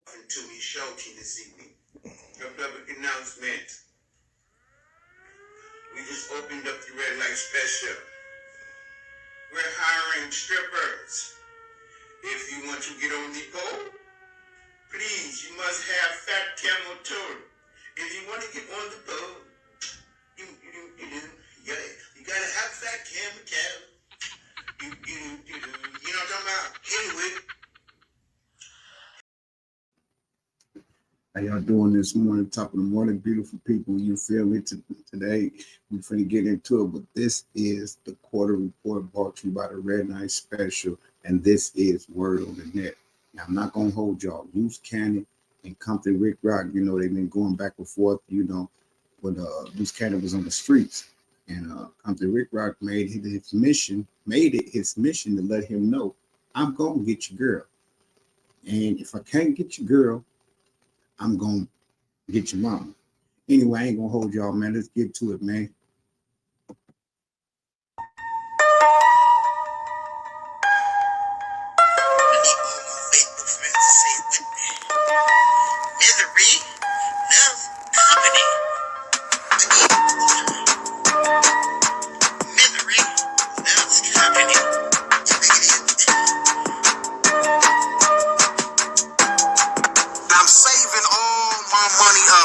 To me shorty this evening. A public announcement. We just opened up the red light special. We're hiring strippers. If you want to get on the pole, please, you must have fat camel toe. If you want to get on the pole, you gotta have fat camel toe. You know what I'm talking about? Anyway. How y'all doing this morning? Top of the morning, beautiful people. You feel me? Today, we're finna get into it, but this is the quarter report brought to you by the Red Night Special, and this is Word on the Net. Now, I'm not gonna hold y'all. Loose Cannon and Compton Rick Rock, you know, they've been going back and forth, you know, when Loose Cannon was on the streets. And Compton Rick Rock made it his mission to let him know, I'm gonna get your girl. And if I can't get your girl, I'm going to get your mama. Anyway, I ain't going to hold y'all, man. Let's get to it, man.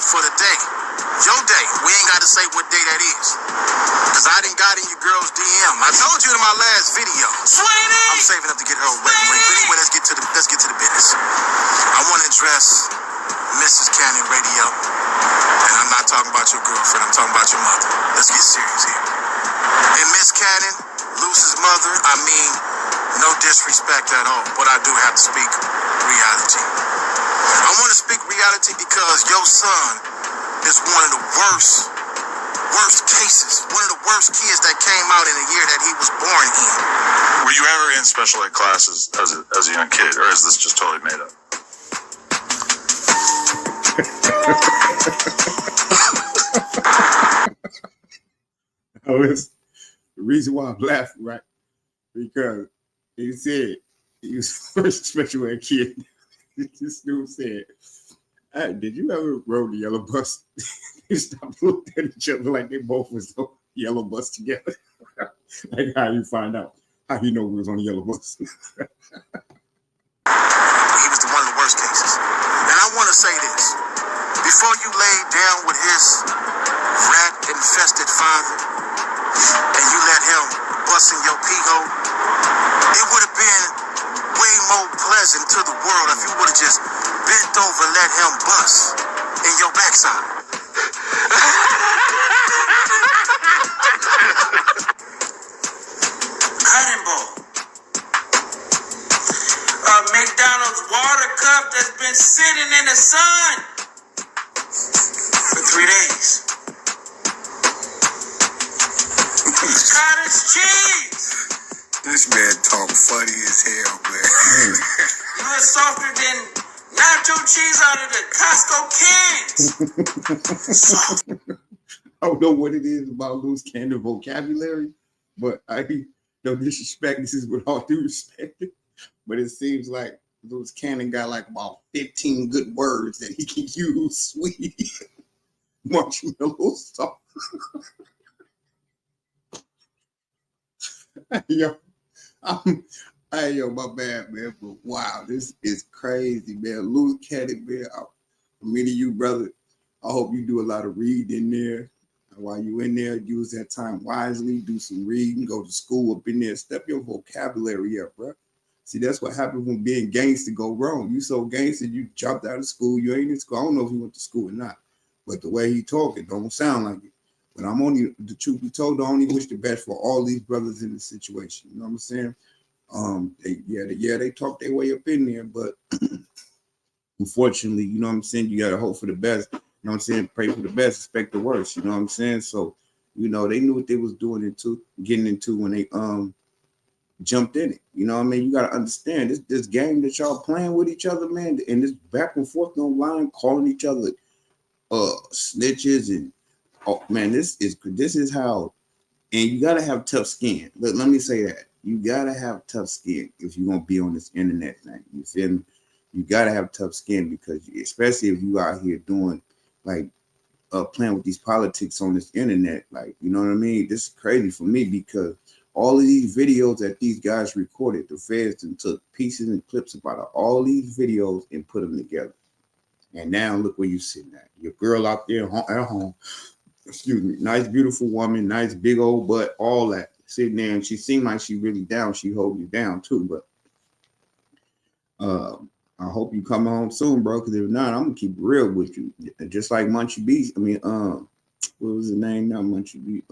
For the day, your day. We ain't got to say what day that is, because I done got in your girl's DM. I told you in my last video, Sweetie! I'm saving up to get her a wedding ring. But anyway, let's get to the business. I want to address Mrs. Cannon Radio, and I'm not talking about your girlfriend. I'm talking about your mother. Let's get serious here. And Miss Cannon, Luce's mother, I mean, no disrespect at all, but I do have to speak reality. I want to speak reality because your son is one of the worst cases, one of the worst kids that came out in the year that he was born in. Were you ever in special ed classes as a young kid, or is this just totally made up? Oh, it's the reason why I'm laughing, right? Because he said he was the first special ed kid. This dude said, hey, did you ever rode the yellow bus? They stopped looking at each other like they both was on the yellow bus together. Like, how you find out? How you know we was on the yellow bus? He was one of the worst cases. And I want to say this. Before you laid down with his rat-infested father and you let him bust in your pee hole, it would have been way more pleasant to the world if you would have just bent over and let him bust in your backside. Cutting ball. A McDonald's water cup that's been sitting in the sun for 3 days. Cottage cheese. This man talk funny as hell, man. You're softer than nacho cheese out of the Costco cans. I don't know what it is about Loose Cannon vocabulary, but I don't disrespect. This is with all due respect. But it seems like Loose Cannon got like about 15 good words that he can use. Sweet marshmallow sauce. Yo, my bad, man. But wow, this is crazy, man. Loose Cannon, man. I'm into you, brother. I hope you do a lot of reading there. And while you in there, use that time wisely. Do some reading. Go to school up in there. Step your vocabulary up, bro. See, that's what happens when being gangster go wrong. You so gangster, you dropped out of school. You ain't in school. I don't know if he went to school or not. But the way he talking don't sound like it. But I'm only, the truth be told, I only wish the best for all these brothers in the situation. You know what I'm saying? They talk their way up in there, but unfortunately, you know what I'm saying? You got to hope for the best. You know what I'm saying? Pray for the best, expect the worst. You know what I'm saying? So, you know, they knew what they was getting into when they jumped in it. You know what I mean? You got to understand this game that y'all playing with each other, man, and this back and forth online, calling each other snitches and oh man, this is how, and you gotta have tough skin. Let me say that. You gotta have tough skin if you're gonna be on this internet thing. You feel me? You gotta have tough skin because especially if you out here doing like playing with these politics on this internet, like you know what I mean. This is crazy for me because all of these videos that these guys recorded, the feds and took pieces and clips about all these videos and put them together. And now look where you're sitting at. Your girl out there at home, excuse me, nice, beautiful woman, nice, big old butt, all that, sitting there. And she seemed like she really down. She holding you down too. But I hope you come home soon, bro, because if not, I'm going to keep it real with you. Just like Munchie B. I mean, what was his name now? Munchie B.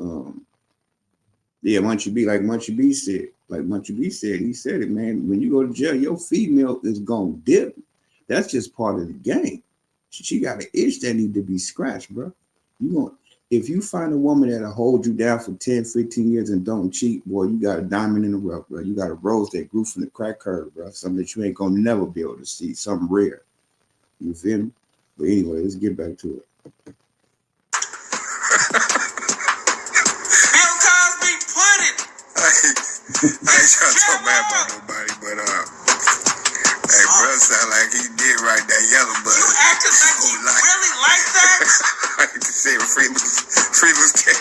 Yeah, Munchie B. Like Munchie B said. Like Munchie B said, he said it, man. When you go to jail, your female is going to dip. That's just part of the game. She got an itch that need to be scratched, bro. If you find a woman that'll hold you down for 10, 15 years and don't cheat, boy, you got a diamond in the rough, bro. You got a rose that grew from the crack curve, bro. Something that you ain't gonna never be able to see. Something rare. You feel me? But anyway, let's get back to it. Bill Cosby put it. I ain't trying to talk bad about nobody, but hey, bro, sound like he did right that yellow button. You acted like you really like that? I need to say free loose cat.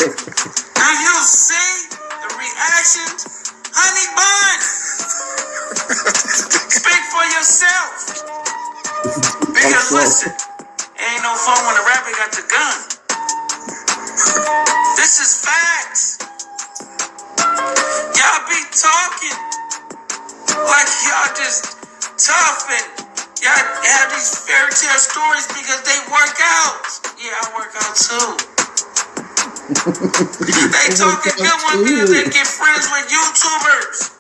Do you see the reactions? Honey bun! Speak for yourself. Because listen, it ain't no fun when a rapper got the gun. This is facts. Y'all be talking like y'all just tough and y'all have these fairy tale stories because they work out. Yeah, I work out too. They talking good one because they get friends with YouTubers.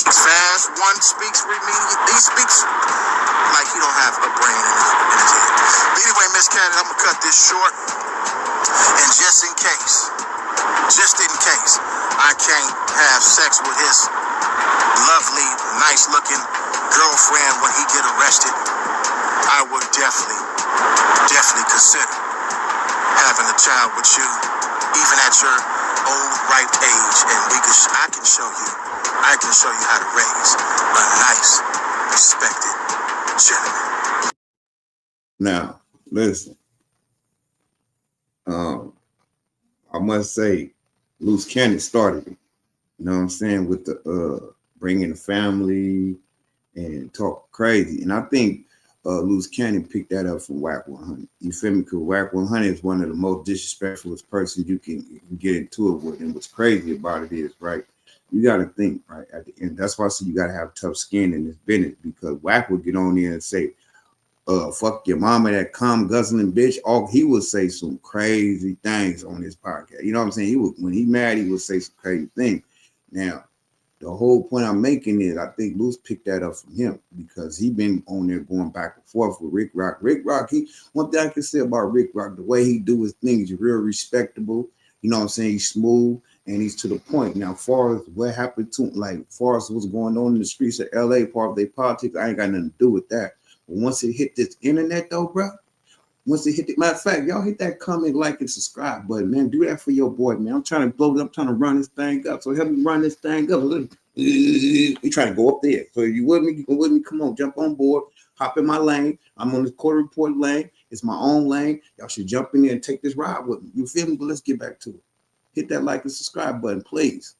Fast one speaks with me. He speaks like he don't have a brain in his head. But anyway, Miss Cannon, I'm gonna cut this short. And just in case I can't have sex with his lovely, nice-looking girlfriend when he get arrested, I would definitely consider having a child with you, even at your old ripe age, and I can show you how to raise a nice, respected gentleman. Now, listen. I must say, Loose Cannon started it. You know what I'm saying? With the bringing the family and talk crazy. And I think Loose Cannon picked that up from Whack 100. You feel me? Because Whack 100 is one of the most disrespectfulest persons you can get into it with. And what's crazy about it is, right, you got to think, right, at the end. That's why I say you got to have tough skin in this business, because Whack would get on there and say, fuck your mama, that cum guzzling bitch. He would say some crazy things on his podcast. You know what I'm saying? When he mad, he would say some crazy things. Now, the whole point I'm making is I think Luce picked that up from him because he been on there going back and forth with Rick Rock. Rick Rock, one thing I can say about Rick Rock, the way he do his things, he's real respectable. You know what I'm saying? He's smooth and he's to the point. Now, as far as what happened to him, like as far as what's going on in the streets of LA, part of their politics, I ain't got nothing to do with that. But once it hit this internet though, bro, once it hit the matter of fact, y'all hit that comment, like, and subscribe button, man. Do that for your boy, man. I'm trying to blow it up, I'm trying to run this thing up. So help me run this thing up. We trying to go up there. So if you with me, you can with me. Come on, jump on board, hop in my lane. I'm on this quarter report lane. It's my own lane. Y'all should jump in there and take this ride with me. You feel me? But let's get back to it. Hit that like and subscribe button, please.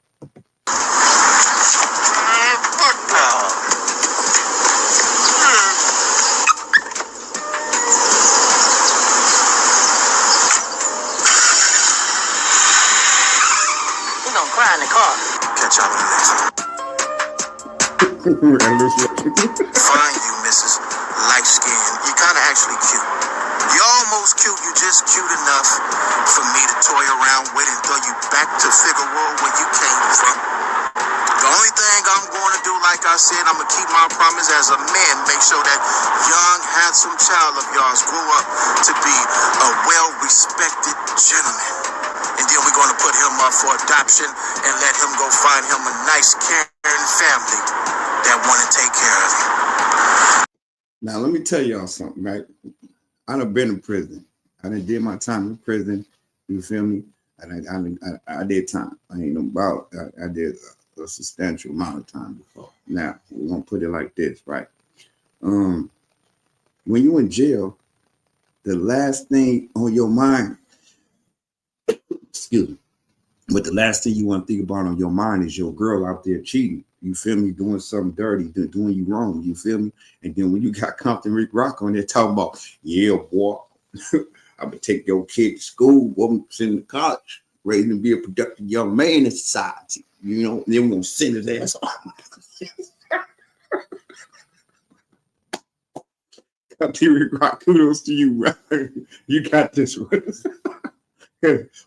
In the car. Catch y'all in the next one. Fine, you Mrs. Light Skin. You kind of actually cute. You're almost cute. You just cute enough for me to toy around with and throw you back to Figure World where you came from. The only thing I'm going to do, like I said, I'm going to keep my promise as a man. Make sure that young, handsome child of yours grow up to be a well-respected gentleman. And then we're going to put him up for adoption and let him go find him a nice, caring family that want to take care of him. Now, let me tell y'all something, right? I done been in prison. I done did my time in prison. You feel me? I did time. I ain't no about. I did a substantial amount of time before. Now, we're going to put it like this, right? When you in jail, the last thing on your mind, excuse me, but the last thing you want to think about on your mind is your girl out there cheating. You feel me? Doing something dirty, doing you wrong. You feel me? And then when you got Compton Rick Rock on there talking about, yeah, boy, I'm going to take your kid to school, woman, send him to college, raise him to be a productive young man in society. You know, then we're going to send his ass off. Compton Rick Rock, kudos to you, right? You got this one.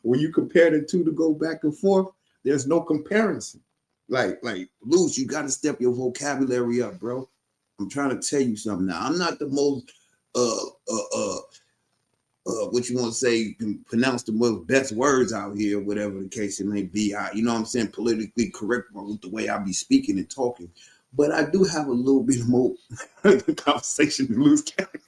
When you compare the two to go back and forth, there's no comparison. Like Luce, you got to step your vocabulary up, bro. I'm trying to tell you something now. I'm not the most what you want to say, can pronounce the most best words out here, whatever the case it may be. You know what I'm saying, politically correct with the way I be speaking and talking. But I do have a little bit more conversation to Luce County.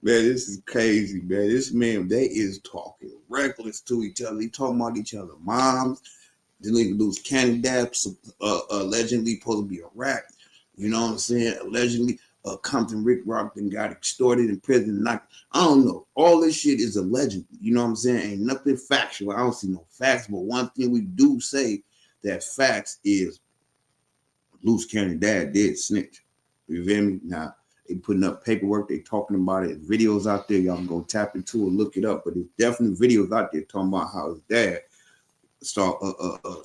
Man, this is crazy, man. This man, they is talking reckless to each other. They talking about each other moms. They lose County dad, allegedly supposed to be a rat. You know what I'm saying? Allegedly, Compton Rick Rock then got extorted in prison. I don't know. All this shit is alleged. You know what I'm saying? Ain't nothing factual. I don't see no facts. But one thing we do say that facts is Luce County dad did snitch. You feel me? Now, they putting up paperwork. They talking about it. Videos out there. Y'all can go tap into it, look it up. But there's definitely videos out there talking about how his dad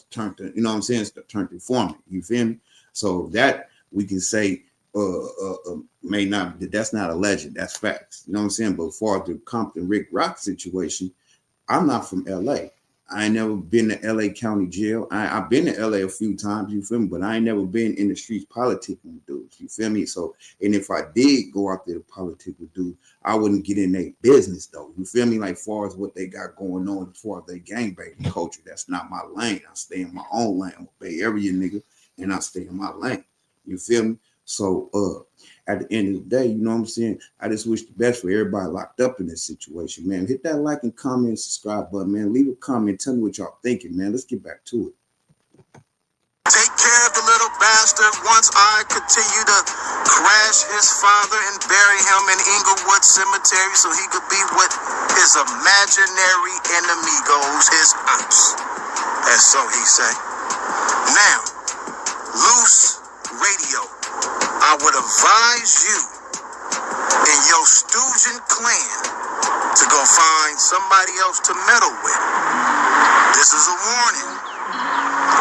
turned to, you know what I'm saying? Turned informant. You feel me? So that we can say may not, that's not alleged. That's facts. You know what I'm saying? But as far as the Compton Rick Rock situation, I'm not from LA. I ain't never been to LA County Jail. I've been to LA a few times, you feel me? But I ain't never been in the streets politicking with dudes, you feel me? So, and if I did go out there to politic with dudes, I wouldn't get in their business though, you feel me? Like far as what they got going on, as far as their gangbanging culture, that's not my lane. I stay in my own lane. I'm a Bay Area nigga, and I stay in my lane, you feel me? So, at the end of the day, you know what I'm saying? I just wish the best for everybody locked up in this situation, man. Hit that like and comment and subscribe button, man. Leave a comment. Tell me what y'all thinking, man. Let's get back to it. Take care of the little bastard once I continue to crash his father and bury him in Inglewood Cemetery so he could be with his imaginary enemy goes, his ops. That's so he say. Now, Luce Radio, I would advise you and your Stoogen clan to go find somebody else to meddle with. This is a warning.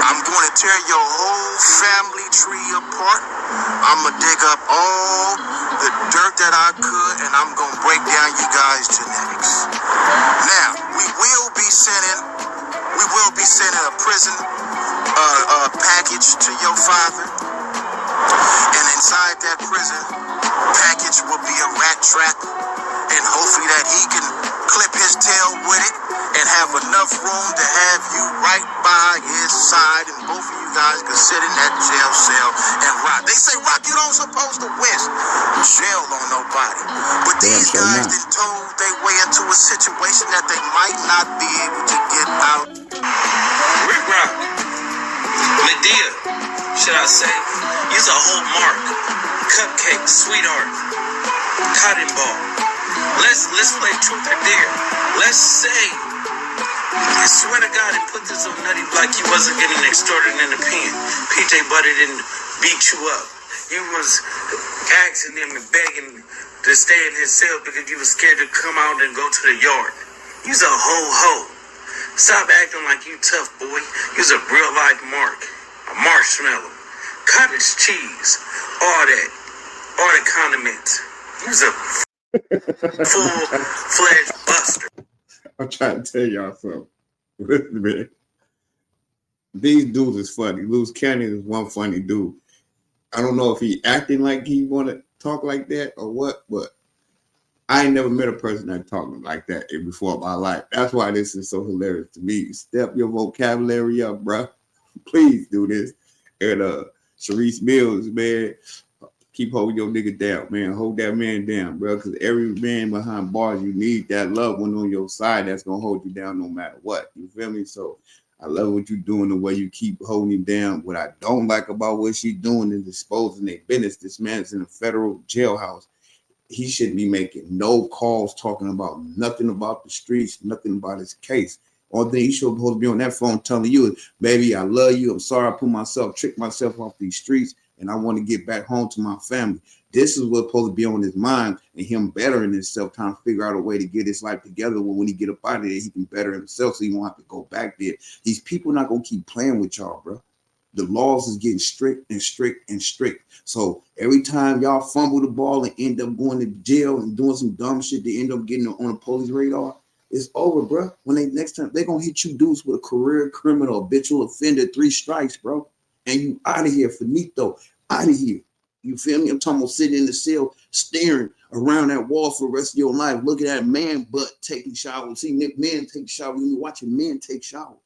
I'm going to tear your whole family tree apart. I'm going to dig up all the dirt that I could, and I'm going to break down you guys' genetics. Now, we will be sending a prison package to your father. And inside that prison package will be a rat trap, and hopefully that he can clip his tail with it and have enough room to have you right by his side, and both of you guys can sit in that jail cell and rock. They say, Rock, you don't supposed to wish jail on nobody. But these guys done told their way into a situation that they might not be able to get out. Rick Rock, Medea, should I say? Use a whole mark. Cupcake, sweetheart, cotton ball. Let's play truth or dare. Let's say, I swear to God, and put this on Nutty like you wasn't getting extorted in the pen. PJ Buddy didn't beat you up. You was asking him and begging to stay in his cell because you was scared to come out and go to the yard. You's a ho-ho. Stop acting like you tough, boy. You's a real life Mark. A marshmallow. Cottage cheese. All the condiments. You's a full-fledged buster. I'm trying to tell y'all something. Listen, man. These dudes is funny. Luce County is one funny dude. I don't know if he acting like he want to talk like that or what, but I ain't never met a person that talked like that before in my life. That's why this is so hilarious to me. Step your vocabulary up, bro. Please do this. And Sharice Mills, man, keep holding your nigga down, man. Hold that man down, bro. Because every man behind bars, you need that loved one on your side that's gonna hold you down no matter what. You feel me? So I love what you're doing, the way you keep holding him down. What I don't like about what she's doing is disposing their business. This man's in a federal jailhouse. He shouldn't be making no calls talking about nothing about the streets, nothing about his case. Only thing he should supposed to be on that phone telling you is, baby, I love you. I'm sorry I tricked myself off these streets, and I want to get back home to my family. This is what's supposed to be on his mind, and him bettering himself, trying to figure out a way to get his life together. When he get up out of there, he can better himself so he won't have to go back there. These people not going to keep playing with y'all, bro. The laws is getting strict and strict and strict. So every time y'all fumble the ball and end up going to jail and doing some dumb shit, they end up getting on a police radar. It's over, bro. When they next time they're gonna hit you dudes with a career criminal, habitual offender, 3 strikes, bro. And you out of here, finito, out of here. You feel me? I'm talking about sitting in the cell, staring around that wall for the rest of your life, looking at a man butt taking showers. See men take showers. You're watching men take showers.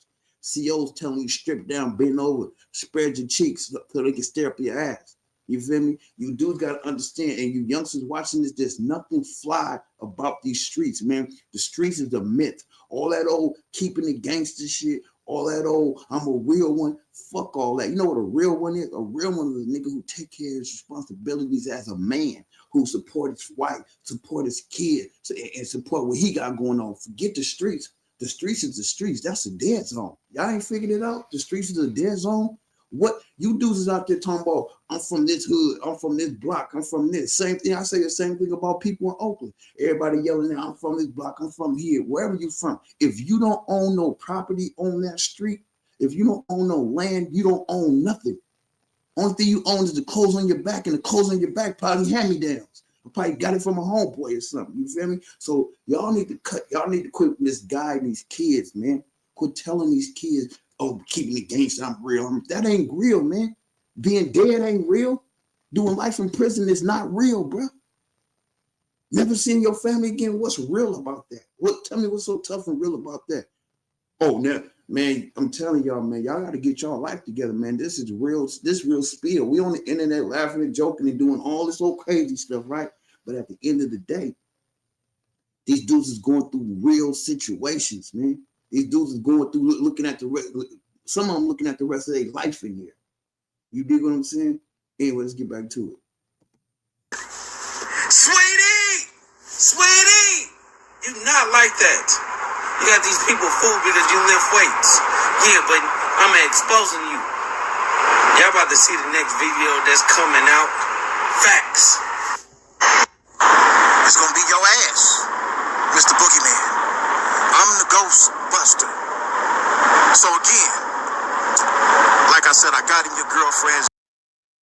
COs telling you strip down, bend over, spread your cheeks so they can stare up your ass. You feel me? You dudes got to understand, and you youngsters watching this, there's nothing fly about these streets, man. The streets is a myth. All that old keeping the gangster shit, all that old I'm a real one, fuck all that. You know what a real one is? A real one is a nigga who take care of his responsibilities as a man, who support his wife, support his kid, and support what he got going on. Forget the streets. The streets is the streets. That's a dead zone. Y'all ain't figured it out? The streets is a dead zone? What you dudes is out there talking about, I'm from this hood, I'm from this block, I'm from this. Same thing. I say the same thing about people in Oakland. Everybody yelling out, I'm from this block, I'm from here, wherever you from. If you don't own no property on that street, if you don't own no land, you don't own nothing. Only thing you own is the clothes on your back, and the clothes on your back probably hand-me-downs. I probably got it from a homeboy or something. You feel me? So y'all need to quit misguiding these kids, man. Quit telling these kids, oh, keeping the gangster, I'm real. That ain't real, man. Being dead ain't real. Doing life in prison is not real, bro. Never seeing your family again. What's real about that? Tell me what's so tough and real about that? Oh, now, man, I'm telling y'all, man, y'all got to get y'all life together, man. This is real. This real spiel. We on the internet laughing and joking and doing all this old crazy stuff, right? But at the end of the day, these dudes is going through real situations, man. These dudes is going through looking at some of them looking at the rest of their life in here. You dig what I'm saying? Anyway, let's get back to it. Sweetie, you not like that. You got these people fooled because you lift weights. Yeah, but I'm exposing you. Y'all about to see the next video that's coming out. Facts. It's gonna be your ass, Mr. Boogeyman. I'm the ghost buster. So again, like I said, I got in your girlfriend's.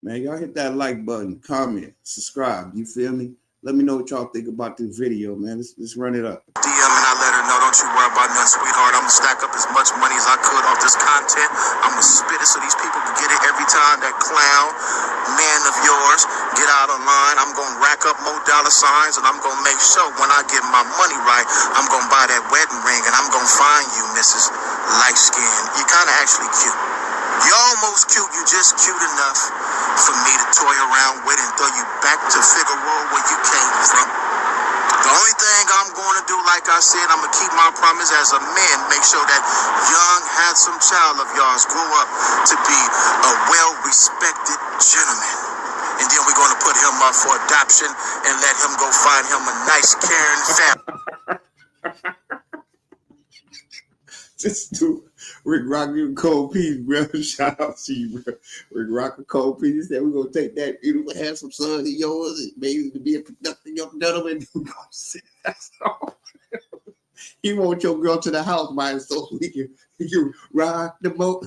Man, y'all hit that like button, comment, subscribe. You feel me? Let me know what y'all think about this video, man. Let's run it up. DM and I let her know, don't you worry about nothing, sweetheart. I'm gonna stack up as much money as I could off this content. I'm gonna spit it so these people can get it every time that clown man of yours get out online. I'm gonna rack up more dollar signs, and I'm gonna make sure when I get my money right, I'm gonna buy that wedding ring, and I'm gonna find you, Mrs. Light Skin. You're kind of actually cute. You're almost cute. You just cute enough for me to toy around with and throw you back to Figueroa where you came from. The only thing I'm going to do, like I said, I'm going to keep my promise as a man, make sure that young, handsome child of yours grow up to be a well-respected gentleman. And then we're going to put him up for adoption and let him go find him a nice, caring family. Just do Rick Rocker Cold Peas, bro. Shout out to you, bro. Rick Rocker Cold Peas. He said we're gonna take that beautiful, handsome son of yours and maybe to be a productive young gentleman. That's all. He want your girl to the house by himself so he can ride the boat.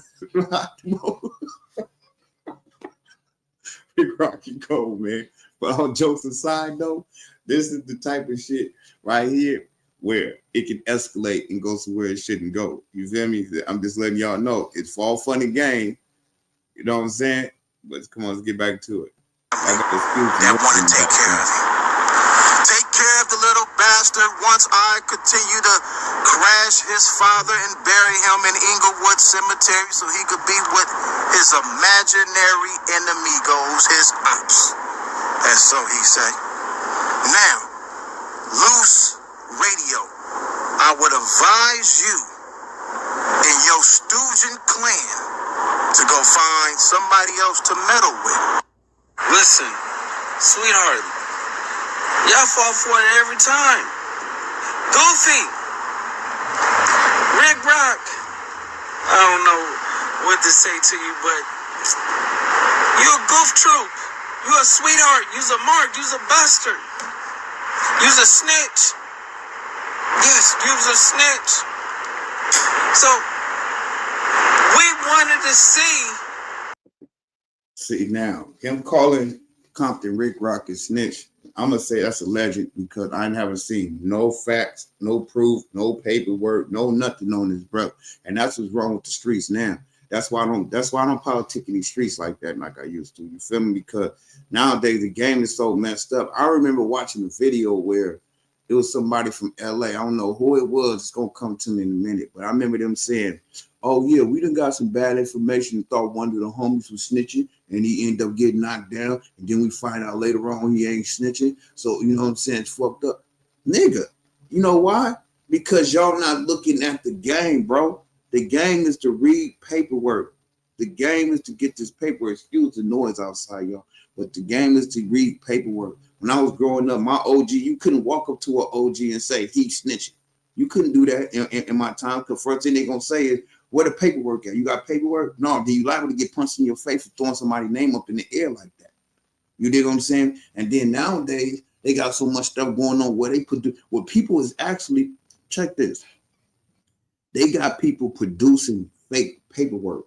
Rick Rocker Cold, man. But all jokes aside, though, this is the type of shit right here where it can escalate and go somewhere it shouldn't go. You feel me? I'm just letting y'all know it's all fun and game. You know what I'm saying? But come on, let's get back to it. That want to take care of him. Take care of the little bastard once I continue to crash his father and bury him in Inglewood Cemetery so he could be with his imaginary enemy goes, his ops. And so he say. Now, Loose Radio, I would advise you and your Stoogen clan to go find somebody else to meddle with. Listen, sweetheart, y'all fall for it every time. Goofy, Rick Rock, I don't know what to say to you, but you a goof troop. You a sweetheart. You's a mark. You's a buster. You's a snitch. Yes, you's a snitch. So we wanted to see. See, now, him calling Compton Rick Rock a snitch, I'm going to say that's a legend because I haven't seen no facts, no proof, no paperwork, no nothing on this brother. And that's what's wrong with the streets now. That's why I don't politic in these streets like that like I used to. You feel me? Because nowadays the game is so messed up. I remember watching a video where it was somebody from LA. I don't know who it was. It's gonna come to me in a minute. But I remember them saying, "Oh yeah, we done got some bad information. Thought one of the homies was snitching, and he ended up getting knocked down. And then we find out later on he ain't snitching. So you know what I'm saying? It's fucked up, nigga. You know why? Because y'all not looking at the game, bro. The game is to read paperwork. The game is to get this paperwork. Excuse the noise outside, y'all. But the game is to read paperwork. When I was growing up, my OG, you couldn't walk up to an OG and say, he's snitching. You couldn't do that in my time. Because first thing they're going to say is, where the paperwork at? You got paperwork? No, then you liable to get punched in your face for throwing somebody's name up in the air like that. You dig what I'm saying? And then nowadays, they got so much stuff going on where they put what people is actually, check this. They got people producing fake paperwork.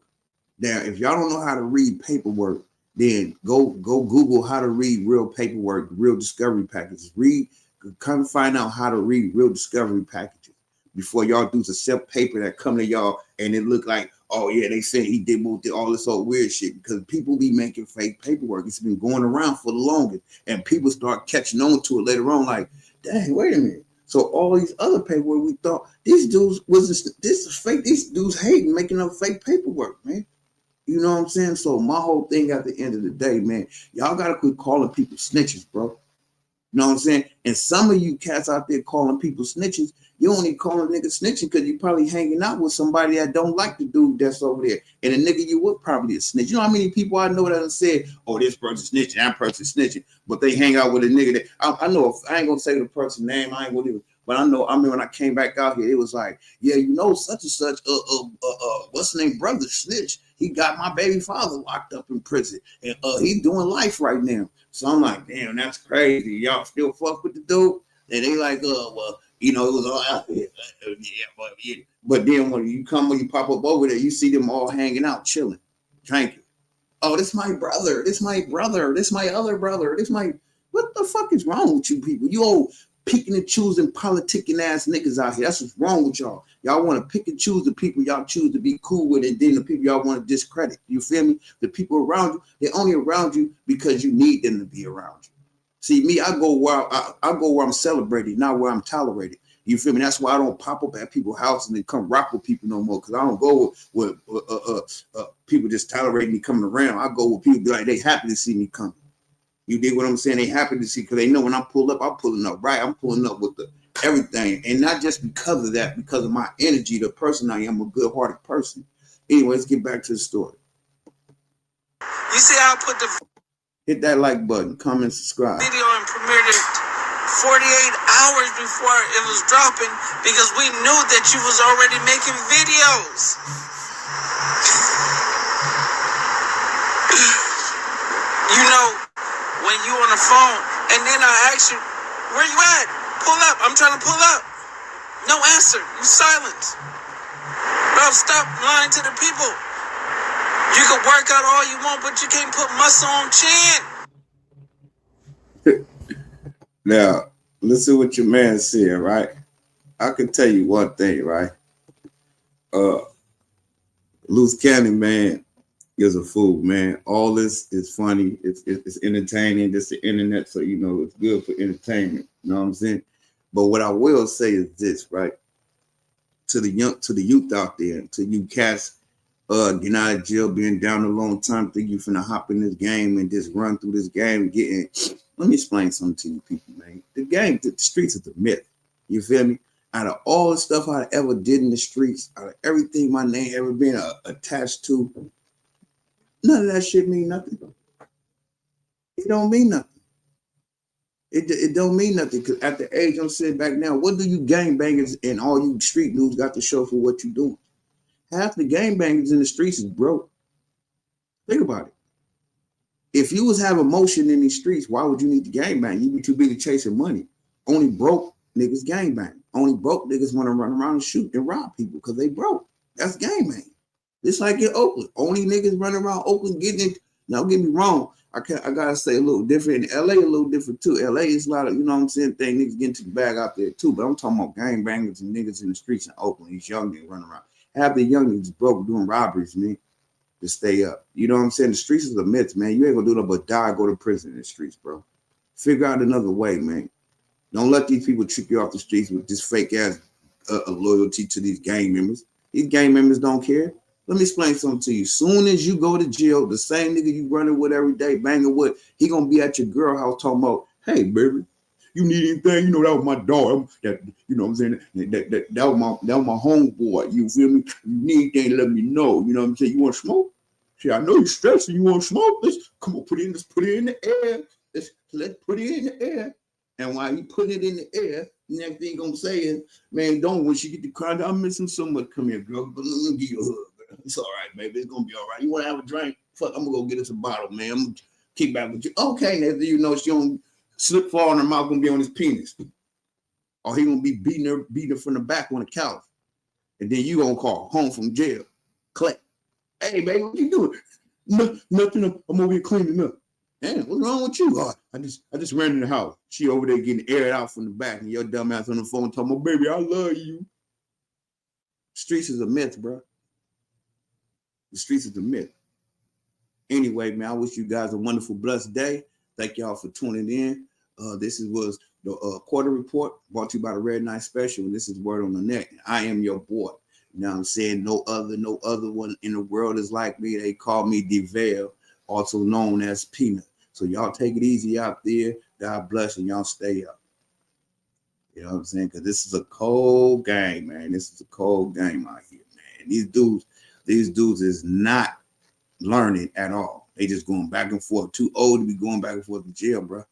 Now, if y'all don't know how to read paperwork, then go Google how to read real paperwork, real discovery packages. Come find out how to read real discovery packages before y'all do the self paper that come to y'all and it look like, oh yeah, they said he did all this old weird shit because people be making fake paperwork. It's been going around for the longest, and people start catching on to it later on. Like, dang, wait a minute. So all these other paperwork, we thought these dudes this is fake. These dudes hating, making up fake paperwork, man. You know what I'm saying? So my whole thing at the end of the day, man, y'all gotta quit calling people snitches, bro. You know what I'm saying? And some of you cats out there calling people snitches, you only calling niggas snitching because you probably hanging out with somebody that don't like the dude that's over there. And a nigga you would probably a snitch. You know how many people I know that have said, oh, this person snitching, that person snitching, but they hang out with a nigga that I know. I ain't gonna say the person's name. I ain't gonna even. But I remember when I came back out here, it was like, yeah, you know, such and such, what's the name, brother snitch. He got my baby father locked up in prison, and he's doing life right now. So I'm like, damn, that's crazy. Y'all still fuck with the dude? And they like, well, you know, it was all out there. But then when you pop up over there, you see them all hanging out, chilling, drinking. Oh, this my brother. This my brother. This my other brother. What the fuck is wrong with you people? You old picking and choosing politicking ass niggas out here. That's what's wrong with y'all. Y'all want to pick and choose the people y'all choose to be cool with, and then the people y'all want to discredit. You feel me? The people around you, they're only around you because you need them to be around you. See, me, I go where I'm celebrated, not where I'm tolerated. You feel me? That's why I don't pop up at people's houses and come rock with people no more, because I don't go with people just tolerating me coming around. I go with people be like, they happy to see me come. You dig what I'm saying? They happy to see, because they know when I pull up, I'm pulling up right. I'm pulling up with everything. And not just because of that, because of my energy, the person I am, a good-hearted person. Anyway, let's get back to the story. You see how I put the Hit that like button, comment, subscribe. video and premiered it 48 hours before it was dropping because we knew that you was already making videos. You know, when you on the phone, and then I ask you, where you at? Pull up. I'm trying to pull up. No answer. You silent. Bro, stop lying to the people. You can work out all you want, but you can't put muscle on chin. Now, listen what your man said, right? I can tell you one thing, right? Loose Cannon, man, is a fool, man. All this is funny. It's entertaining. It's the internet, so you know it's good for entertainment. You know what I'm saying? But what I will say is this, right? To the youth out there, to you cats Getting out of jail, being down a long time, think you finna hop in this game and just run through this game. Let me explain something to you people, man. The streets is a myth. You feel me? Out of all the stuff I ever did in the streets, out of everything my name ever been attached to, none of that shit mean nothing. It don't mean nothing. It don't mean nothing because at the age I'm sitting back now, what do you gangbangers and all you street dudes got to show for what you doing? Half the gangbangers in the streets is broke. Think about it. If you was having motion in these streets, why would you need to gangbang? You be too busy chasing money. Only broke niggas gangbang. Only broke niggas want to run around and shoot and rob people because they broke. That's gangbang. It's like in Oakland. Only niggas running around Oakland getting it. Now, don't get me wrong. I gotta say a little different. In LA, a little different too. LA is a lot of, you know what I'm saying, niggas getting to the bag out there too. But I'm talking about gangbangers and niggas in the streets in Oakland. These young niggas running around. Half the young niggas broke doing robberies, man, to stay up. You know what I'm saying? The streets is a myth, man. You ain't gonna do nothing but die, go to prison in the streets, bro. Figure out another way, man. Don't let these people trick you off the streets with this fake ass loyalty to these gang members. These gang members don't care. Let me explain something to you. Soon as you go to jail, the same nigga you running with every day, banging with, he gonna be at your girl house talking about, hey, baby, you need anything? You know, that was my dog. That, you know what I'm saying? That was my homeboy. You feel me? You need anything, let me know. You know what I'm saying? You want to smoke? See, I know you're stressing. You want to smoke? Let's come on, let's put it in the air. Let's put it in the air. And while you put it in the air, the next thing gonna say is, man, don't when she get the car, I'm missing so much. Come here, girl. But let me give you a hug. It's all right, baby. It's gonna be all right. You want to have a drink? Fuck, I'm gonna go get us a bottle, man. I'm gonna kick back with you. Okay, next thing you know, she don't slip, fall in her mouth, gonna be on his penis, or he gonna be beating her from the back on the couch, and then you gonna call home from jail. Click. Hey, baby, what you doing? Nothing. I'm over here cleaning up. Damn, what's wrong with you? I just ran in the house. She over there getting aired out from the back, and your dumb ass on the phone talking about, baby, I love you. Streets is a myth, bro. The streets is a myth. Anyway, man, I wish you guys a wonderful, blessed day. Thank y'all for tuning in. This was the quarter report brought to you by the Red Night Special, and this is Word on the Neck. I am your boy. You know what I'm saying? No other one in the world is like me. They call me DeVale, also known as Peanut. So y'all take it easy out there. God bless, and y'all stay up. You know what I'm saying? Because this is a cold game, man. This is a cold game out here, man. These dudes is not learning at all. They just going back and forth. Too old to be going back and forth to jail, bro.